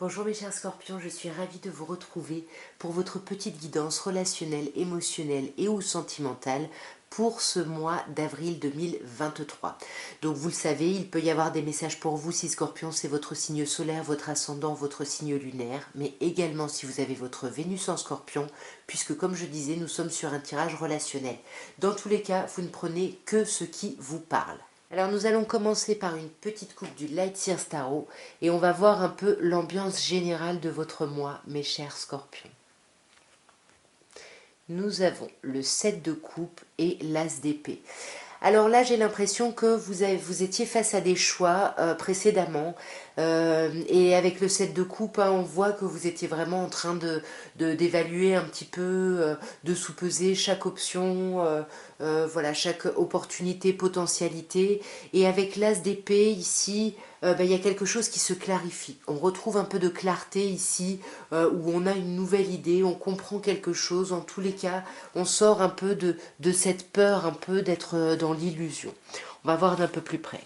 Bonjour mes chers scorpions, je suis ravie de vous retrouver pour votre petite guidance relationnelle, émotionnelle et ou sentimentale pour ce mois d'avril 2023. Donc vous le savez, il peut y avoir des messages pour vous si Scorpion c'est votre signe solaire, votre ascendant, votre signe lunaire, mais également si vous avez votre Vénus en Scorpion, puisque comme je disais, nous sommes sur un tirage relationnel. Dans tous les cas, vous ne prenez que ce qui vous parle. Alors nous allons commencer par une petite coupe du Light Seers Tarot et on va voir un peu l'ambiance générale de votre mois, mes chers scorpions. Nous avons le 7 de coupe et l'As d'épée. Alors là, j'ai l'impression que vous étiez face à des choix précédemment. Et avec le 7 de coupe, hein, on voit que vous étiez vraiment en train d'évaluer un petit peu, de sous-peser chaque option, voilà, chaque opportunité, potentialité. Et avec l'As d'épée ici, il y a quelque chose qui se clarifie. On retrouve un peu de clarté ici, où on a une nouvelle idée, on comprend quelque chose. En tous les cas, on sort un peu de cette peur, un peu d'être dans l'illusion. On va voir d'un peu plus près.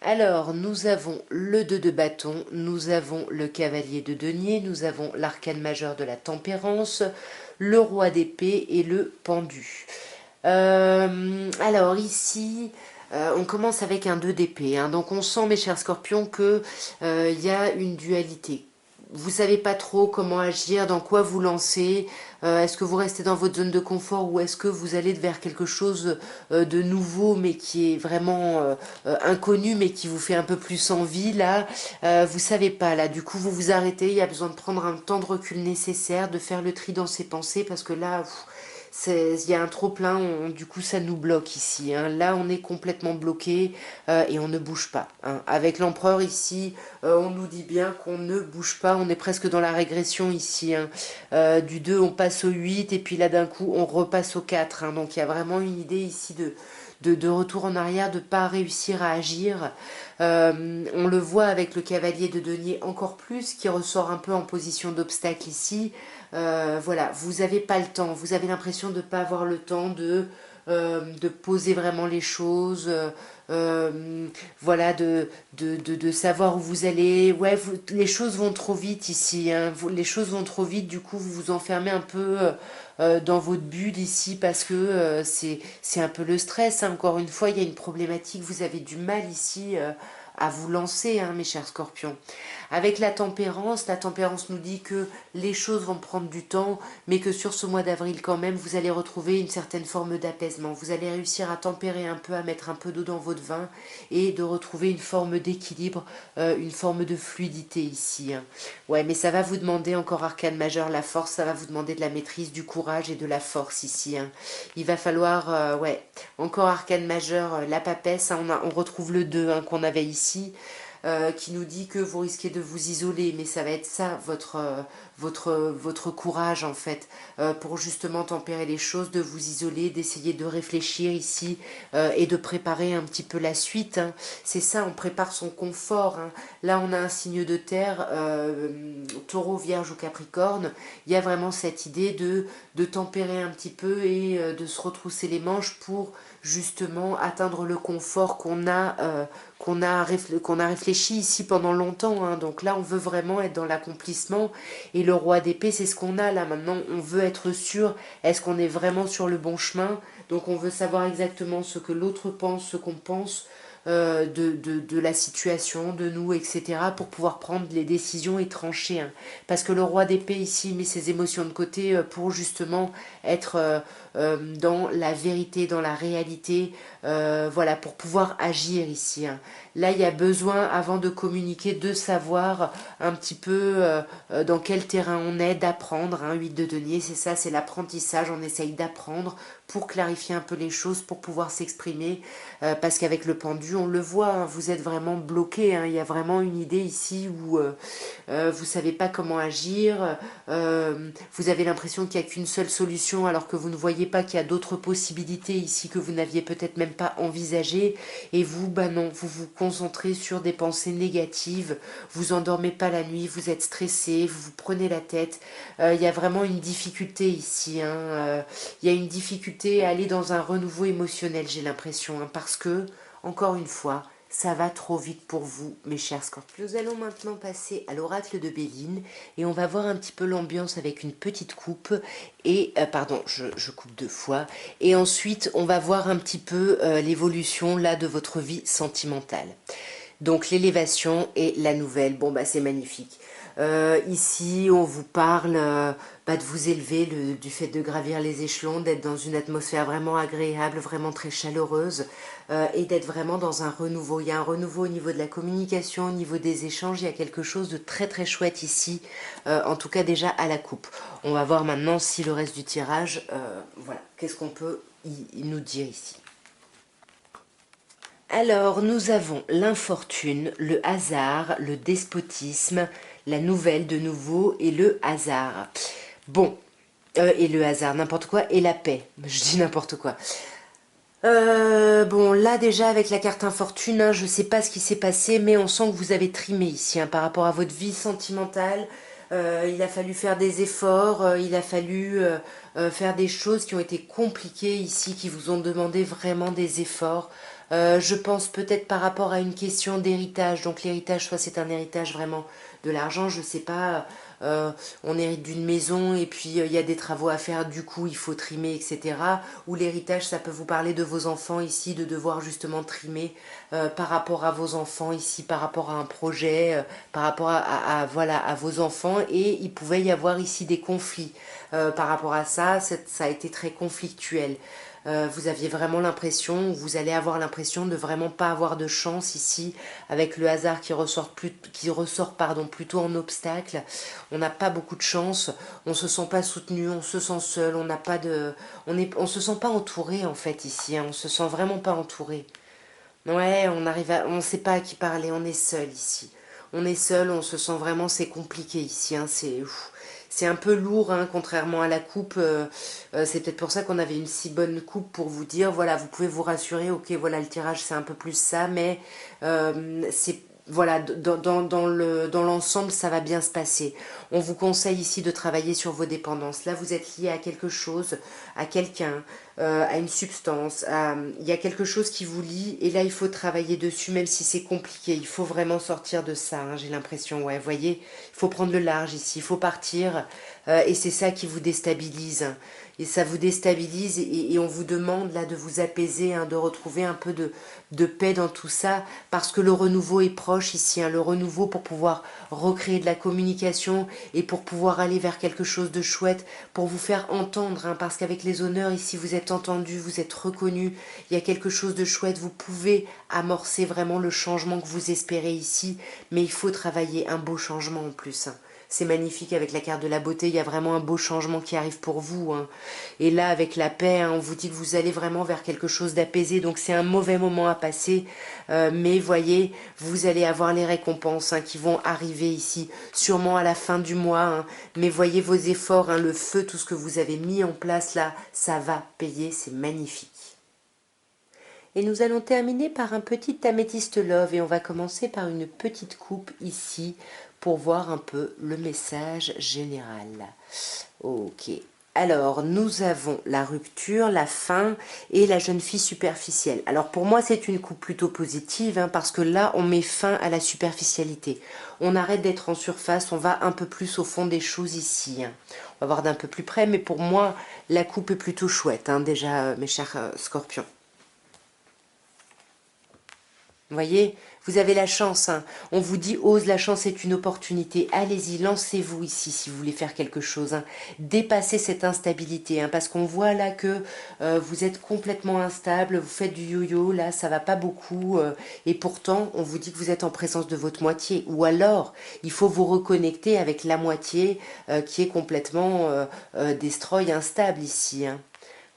Alors, nous avons le 2 de bâton, nous avons le cavalier de denier, nous avons l'arcane majeur de la tempérance, le roi d'épée et le pendu. Alors ici, on commence avec un 2 d'épée, hein, donc on sent, mes chers scorpions, que y a une dualité. Vous savez pas trop comment agir, dans quoi vous lancer, est-ce que vous restez dans votre zone de confort ou est-ce que vous allez vers quelque chose de nouveau mais qui est vraiment inconnu mais qui vous fait un peu plus envie là, vous savez pas là, du coup vous vous arrêtez, il y a besoin de prendre un temps de recul nécessaire, de faire le tri dans ses pensées parce que là, il y a un trop plein, du coup ça nous bloque ici, hein. Là on est complètement bloqué et on ne bouge pas, hein. Avec l'empereur ici, on nous dit bien qu'on ne bouge pas, on est presque dans la régression ici, hein. Du 2 on passe au 8 et puis là d'un coup on repasse au 4, hein. Donc il y a vraiment une idée ici de retour en arrière, de ne pas réussir à agir. On le voit avec le cavalier de denier encore plus, qui ressort un peu en position d'obstacle ici. Voilà, vous n'avez pas le temps, vous avez l'impression de ne pas avoir le temps de poser vraiment les choses, voilà, de savoir où vous allez. Ouais, les choses vont trop vite ici, hein. Les choses vont trop vite, du coup vous vous enfermez un peu dans votre bulle ici parce que c'est un peu le stress, hein. Encore une fois, il y a une problématique, vous avez du mal ici à vous lancer, hein, mes chers scorpions. Avec la tempérance nous dit que les choses vont prendre du temps, mais que sur ce mois d'avril quand même, vous allez retrouver une certaine forme d'apaisement. Vous allez réussir à tempérer un peu, à mettre un peu d'eau dans votre vin et de retrouver une forme d'équilibre, une forme de fluidité ici, hein. Ouais, mais ça va vous demander encore arcane majeur, la force, ça va vous demander de la maîtrise, du courage et de la force ici, hein. Il va falloir, ouais, encore arcane majeur, la papesse, hein, on retrouve le 2 hein, qu'on avait ici, qui nous dit que vous risquez de vous isoler, mais ça va être ça votre courage en fait, pour justement tempérer les choses, de vous isoler, d'essayer de réfléchir ici et de préparer un petit peu la suite, hein. C'est ça, on prépare son confort, hein. Là on a un signe de terre, taureau, vierge ou capricorne, il y a vraiment cette idée de tempérer un petit peu et de se retrousser les manches pour justement atteindre le confort qu'on a réfléchi ici pendant longtemps, hein. Donc là on veut vraiment être dans l'accomplissement et le roi d'épée c'est ce qu'on a là maintenant, on veut être sûr, est-ce qu'on est vraiment sur le bon chemin, donc on veut savoir exactement ce que l'autre pense, ce qu'on pense de la situation, de nous, etc. pour pouvoir prendre les décisions et trancher, hein. Parce que le roi d'épée ici met ses émotions de côté pour justement être dans la vérité, dans la réalité, voilà, pour pouvoir agir ici, hein. Là, il y a besoin, avant de communiquer, de savoir un petit peu dans quel terrain on est, d'apprendre, hein. 8 de denier, c'est ça, c'est l'apprentissage, on essaye d'apprendre pour clarifier un peu les choses, pour pouvoir s'exprimer, parce qu'avec le pendu, on le voit, hein, vous êtes vraiment bloqué, hein. Il y a vraiment une idée ici où vous savez pas comment agir, vous avez l'impression qu'il n'y a qu'une seule solution alors que vous ne voyez pas qu'il y a d'autres possibilités ici que vous n'aviez peut-être même pas envisagées, et vous, bah non, vous vous concentrez sur des pensées négatives, vous endormez pas la nuit, vous êtes stressé, vous vous prenez la tête, il y a vraiment une difficulté ici, hein, il y a une difficulté à aller dans un renouveau émotionnel, j'ai l'impression, hein, parce que, encore une fois, ça va trop vite pour vous, mes chers scorpions. Nous allons maintenant passer à l'oracle de Béline et on va voir un petit peu l'ambiance avec une petite coupe et, pardon, je coupe 2 fois. Et ensuite, on va voir un petit peu l'évolution là de votre vie sentimentale. Donc l'élévation et la nouvelle, bon bah c'est magnifique. Ici, on vous parle de vous élever, du fait de gravir les échelons, d'être dans une atmosphère vraiment agréable, vraiment très chaleureuse, et d'être vraiment dans un renouveau. Il y a un renouveau au niveau de la communication, au niveau des échanges, il y a quelque chose de très très chouette ici, en tout cas déjà à la coupe. On va voir maintenant si le reste du tirage, voilà, qu'est-ce qu'on peut nous dire ici. Alors, nous avons l'infortune, le hasard, le despotisme, la nouvelle de nouveau et le hasard. Bon, et le hasard, n'importe quoi, et la paix. Je dis n'importe quoi. Bon, là déjà avec la carte infortune, hein, je sais pas ce qui s'est passé, mais on sent que vous avez trimé ici, hein, par rapport à votre vie sentimentale. Il a fallu faire des efforts, il a fallu faire des choses qui ont été compliquées ici, qui vous ont demandé vraiment des efforts. Je pense peut-être par rapport à une question d'héritage. Donc l'héritage, soit c'est un héritage vraiment de l'argent, je sais pas, on hérite d'une maison et puis il y a des travaux à faire, du coup il faut trimer, etc. Ou l'héritage, ça peut vous parler de vos enfants ici, de devoir justement trimer par rapport à vos enfants ici, par rapport à un projet, par rapport voilà, à vos enfants. Et il pouvait y avoir ici des conflits par rapport à ça, ça a été très conflictuel. Vous aviez vraiment l'impression, vous allez avoir l'impression de vraiment pas avoir de chance ici, avec le hasard qui ressort, plutôt en obstacle. On n'a pas beaucoup de chance, on se sent pas soutenu, on se sent seul, on n'a pas de, on se sent pas entouré en fait ici, hein, on se sent vraiment pas entouré. Ouais, on sait pas à qui parler, on est seul ici. On est seul, on se sent vraiment, c'est compliqué ici, hein, c'est un peu lourd, hein, contrairement à la coupe. C'est peut-être pour ça qu'on avait une si bonne coupe pour vous dire, voilà, vous pouvez vous rassurer, ok, voilà, le tirage c'est un peu plus ça, mais c'est voilà, dans l'ensemble, ça va bien se passer. On vous conseille ici de travailler sur vos dépendances. Là, vous êtes lié à quelque chose, à quelqu'un, à une substance. Il y a quelque chose qui vous lie et là, il faut travailler dessus, même si c'est compliqué. Il faut vraiment sortir de ça, hein, j'ai l'impression. Ouais, voyez, il faut prendre le large ici, il faut partir. Et c'est ça qui vous déstabilise. Et ça vous déstabilise et on vous demande là de vous apaiser, hein, de retrouver un peu de paix dans tout ça, parce que le renouveau est proche ici, hein, le renouveau pour pouvoir recréer de la communication et pour pouvoir aller vers quelque chose de chouette, pour vous faire entendre, hein, parce qu'avec les honneurs ici vous êtes entendu, vous êtes reconnu, il y a quelque chose de chouette, vous pouvez amorcer vraiment le changement que vous espérez ici, mais il faut travailler un beau changement en plus, hein. C'est magnifique avec la carte de la beauté, il y a vraiment un beau changement qui arrive pour vous, hein. Et là, avec la paix, hein, on vous dit que vous allez vraiment vers quelque chose d'apaisé, donc c'est un mauvais moment à passer, mais voyez, vous allez avoir les récompenses, hein, qui vont arriver ici, sûrement à la fin du mois, hein. Mais voyez vos efforts, hein, le feu, tout ce que vous avez mis en place là, ça va payer, c'est magnifique. Et nous allons terminer par un petit améthyste love et on va commencer par une petite coupe ici pour voir un peu le message général. Ok. Alors, nous avons la rupture, la fin et la jeune fille superficielle. Alors, pour moi, c'est une coupe plutôt positive, hein, parce que là, on met fin à la superficialité. On arrête d'être en surface, on va un peu plus au fond des choses ici, hein. On va voir d'un peu plus près, mais pour moi, la coupe est plutôt chouette, hein, déjà, mes chers scorpions. Vous voyez, vous avez la chance, hein. On vous dit, ose, la chance est une opportunité. Allez-y, lancez-vous ici si vous voulez faire quelque chose, hein. Dépassez cette instabilité, hein, parce qu'on voit là que vous êtes complètement instable, vous faites du yo-yo, là, ça va pas beaucoup. Et pourtant, on vous dit que vous êtes en présence de votre moitié. Ou alors, il faut vous reconnecter avec la moitié qui est complètement destroy, instable ici, hein.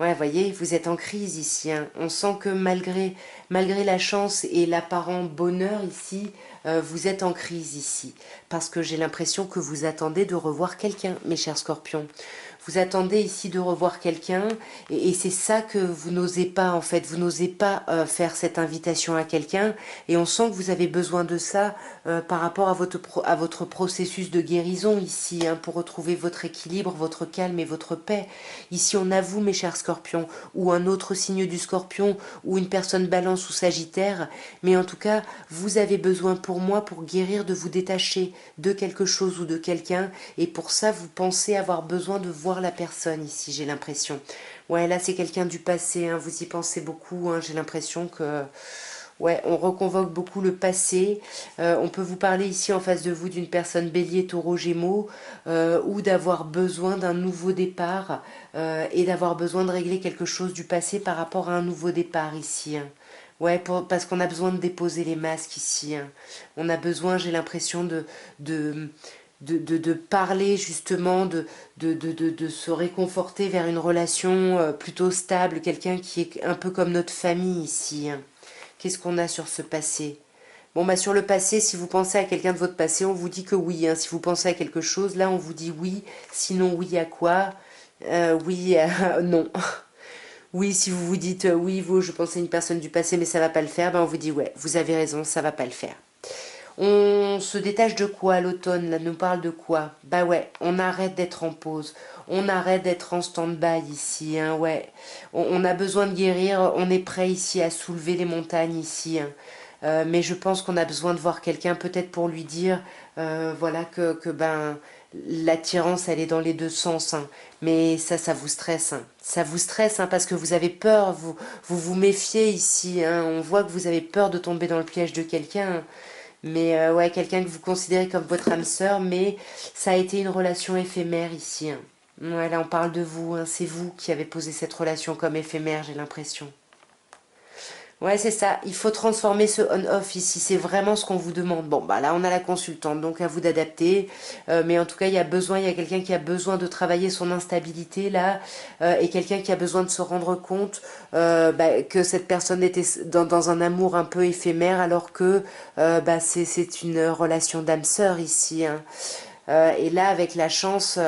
Ouais, voyez, vous êtes en crise ici, hein. On sent que malgré la chance et l'apparent bonheur ici, vous êtes en crise ici. Parce que j'ai l'impression que vous attendez de revoir quelqu'un, mes chers scorpions. Vous attendez ici de revoir quelqu'un et c'est ça que vous n'osez pas en fait. Vous n'osez pas faire cette invitation à quelqu'un et on sent que vous avez besoin de ça par rapport à votre processus de guérison ici, hein, pour retrouver votre équilibre, votre calme et votre paix. Ici on a vous, mes chers scorpions, ou un autre signe du scorpion, ou une personne balance sous Sagittaire, mais en tout cas, vous avez besoin pour moi pour guérir de vous détacher de quelque chose ou de quelqu'un, et pour ça, vous pensez avoir besoin de voir la personne ici, j'ai l'impression. Ouais, là, c'est quelqu'un du passé, hein, vous y pensez beaucoup, hein, j'ai l'impression que... Ouais, on reconvoque beaucoup le passé. On peut vous parler ici en face de vous d'une personne bélier, taureau, gémeaux, ou d'avoir besoin d'un nouveau départ et d'avoir besoin de régler quelque chose du passé par rapport à un nouveau départ ici, hein. Ouais, parce qu'on a besoin de déposer les masques ici, hein. On a besoin, j'ai l'impression, de, de parler justement, de se réconforter vers une relation plutôt stable, quelqu'un qui est un peu comme notre famille ici, hein. Qu'est-ce qu'on a sur ce passé? Bon, bah sur le passé, si vous pensez à quelqu'un de votre passé, on vous dit que oui, hein. Si vous pensez à quelque chose, là, on vous dit oui. Sinon, oui à quoi? Oui, non. Oui, si vous vous dites oui, vous, je pensais à une personne du passé, mais ça va pas le faire, ben on vous dit ouais, vous avez raison, ça va pas le faire. On se détache de quoi à l'automne, là, nous parle de quoi? Bah ouais, on arrête d'être en pause, on arrête d'être en stand-by ici, hein, ouais. On a besoin de guérir, on est prêt ici à soulever les montagnes ici, hein. Mais je pense qu'on a besoin de voir quelqu'un peut-être pour lui dire, voilà, que ben l'attirance elle est dans les deux sens, hein. Mais ça vous stresse, hein. Ça vous stresse, hein, parce que vous avez peur, vous méfiez ici, hein. On voit que vous avez peur de tomber dans le piège de quelqu'un, hein. Mais ouais, quelqu'un que vous considérez comme votre âme sœur, mais ça a été une relation éphémère ici, hein. Ouais, là on parle de vous, hein. C'est vous qui avez posé cette relation comme éphémère, j'ai l'impression. Ouais, c'est ça. Il faut transformer ce on-off ici. C'est vraiment ce qu'on vous demande. Bon, bah là, on a la consultante, donc à vous d'adapter. Mais en tout cas, il y a quelqu'un qui a besoin de travailler son instabilité là, et quelqu'un qui a besoin de se rendre compte bah, que cette personne était dans un amour un peu éphémère, alors que bah, c'est une relation d'âme sœur ici, hein. Et là, avec la chance,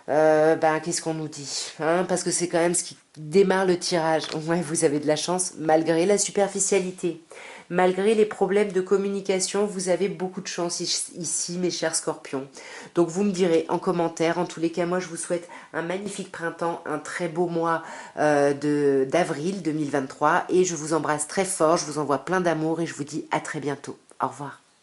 ben, qu'est-ce qu'on nous dit, hein? Parce que c'est quand même ce qui démarre le tirage. Ouais, vous avez de la chance, malgré la superficialité. Malgré les problèmes de communication, vous avez beaucoup de chance ici, mes chers scorpions. Donc vous me direz en commentaire. En tous les cas, moi, je vous souhaite un magnifique printemps, un très beau mois d'avril 2023. Et je vous embrasse très fort, je vous envoie plein d'amour et je vous dis à très bientôt. Au revoir.